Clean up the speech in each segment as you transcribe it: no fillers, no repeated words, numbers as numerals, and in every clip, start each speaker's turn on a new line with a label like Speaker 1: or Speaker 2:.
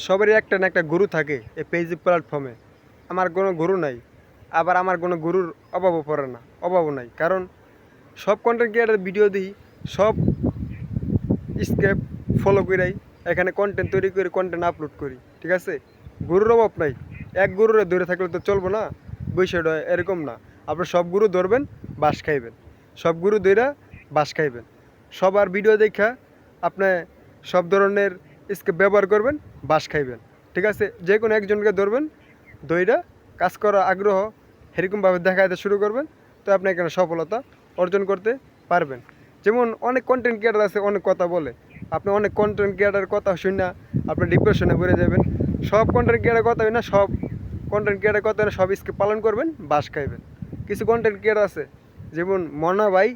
Speaker 1: সবারই একটা না একটা গুরু থাকে এই ফেসবুক প্ল্যাটফর্মে। আমার কোনো গুরু নাই, আবার আমার কোনো গুরুর অভাবও পড়ে না, অভাবও নাই। কারণ সব কন্টেন্ট ক্রিয়েটার ভিডিও দিই, সব স্ক্রিপ্ট ফলো করেই এখানে কন্টেন্ট তৈরি করে কন্টেন্ট আপলোড করি, ঠিক আছে। গুরুর অভাব নাই। এক গুরুরে ধরে থাকলে তো চলবো না, বিষয়টা এরকম না। আপনি সব গুরু ধরবেন, বাস খাইবেন। সব গুরু ধইরা বাস খাইবেন। সবার ভিডিও দেখা আপনি সব ধরনের স্ক্রিপ্ট ব্যবহার করবেন, বাস খাইবেন, ঠিক আছে। যে কোনো একজনকে ধরবেন, ধইরা কাজ করার আগ্রহ এরকমভাবে দেখাতে শুরু করবেন, তো আপনি এখানে সফলতা অর্জন করতে পারবেন। যেমন অনেক কন্টেন্ট ক্রিয়েটার আছে, অনেক কথা বলে। আপনি অনেক কন্টেন্ট ক্রিয়েটার কথা শুনে আপনি ডিপ্রেশনে পড়ে যাবেন। সব কন্টেন্ট ক্রিয়েটার কথা হয় না, সব কন্টেন্ট ক্রিয়েটার কথা না, সব স্কিল পালন করবেন, বাস খাইবেন। কিছু কন্টেন্ট ক্রিয়েটার আছে, যেমন মনা বাই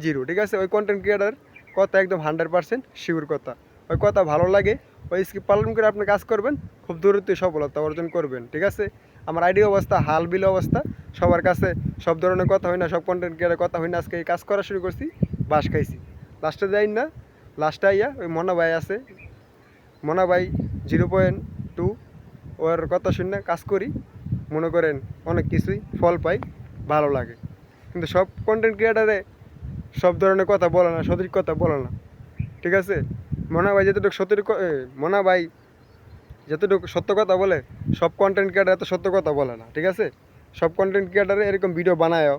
Speaker 1: জিরো, ঠিক আছে। ওই কন্টেন্ট ক্রিয়েটার কথা একদম 100% শিওর কথা। ওই কথা ভালো লাগে, ওই স্কিল পালন করে আপনি কাজ করবেন, খুব দ্রুতই সফলতা অর্জন করবেন, ঠিক আছে। আমার আইডি অবস্থা হাল বিল অবস্থা, সবার কাছে সব ধরনের কথা হয় না, সব কন্টেন্ট ক্রিয়েটার কথা হয় না। আজকে এই কাজ করা শুরু করছি, বাস খাইছি। লাস্টে যাই না, লাস্টে আইয়া ওই মনা ভাই আছে, মনা ভাই 0.2, ওর কথা শুনে কাজ করি, মনে করেন অনেক কিছুই ফল পাই, ভালো লাগে। কিন্তু সব কন্টেন্ট ক্রিয়েটারে সব ধরনের কথা বলে না, সঠিক কথা বলে না, ঠিক আছে। মনা ভাই যতটুকু মনা ভাই যতটুকু সত্য কথা বলে, সব কন্টেন্ট ক্রিয়েটার এত সত্য কথা বলে না, ঠিক আছে। সব কন্টেন্ট ক্রিয়েটারে এরকম ভিডিও বানায়ও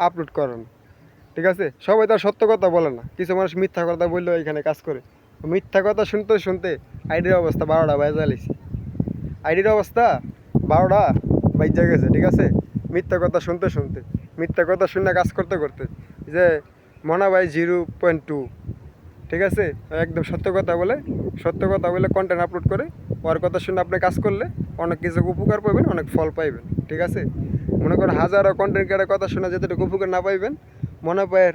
Speaker 1: আপলোড করেন, ঠিক আছে। সবাই তার সত্য কথা বলে না, কিছু মানুষ মিথ্যা কথা বললেও এখানে কাজ করে। মিথ্যা কথা শুনতে শুনতে আইডির অবস্থা 12টা বাজে লিছি। আইডির অবস্থা 12টা বাজে গেছে, ঠিক আছে। মিথ্যা কথা শুনতে শুনতে, মিথ্যা কথা শুনে কাজ করতে করতে, যে মনা ভাই 0.2, ঠিক আছে। একদম সত্য কথা বলে, সত্য কথা বলে কন্টেন্ট আপলোড করে, ওর কথা শুনে আপনি কাজ করলে অনেক কিছু উপকার পাবেন, অনেক ফল পাইবেন, ঠিক আছে। মনে করেন হাজারো কন্টেন্ট ক্রিয়েটার কথা শুনে যেটুকু উপকার না পাইবেন, মনে পায়ের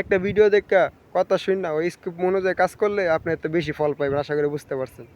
Speaker 1: একটা ভিডিও দেখা কথা শুনে ওই স্ক্রিপ্ট অনুযায়ী কাজ করলে আপনি এত বেশি ফল পাইবেন, আশা করি বুঝতে পারছেন।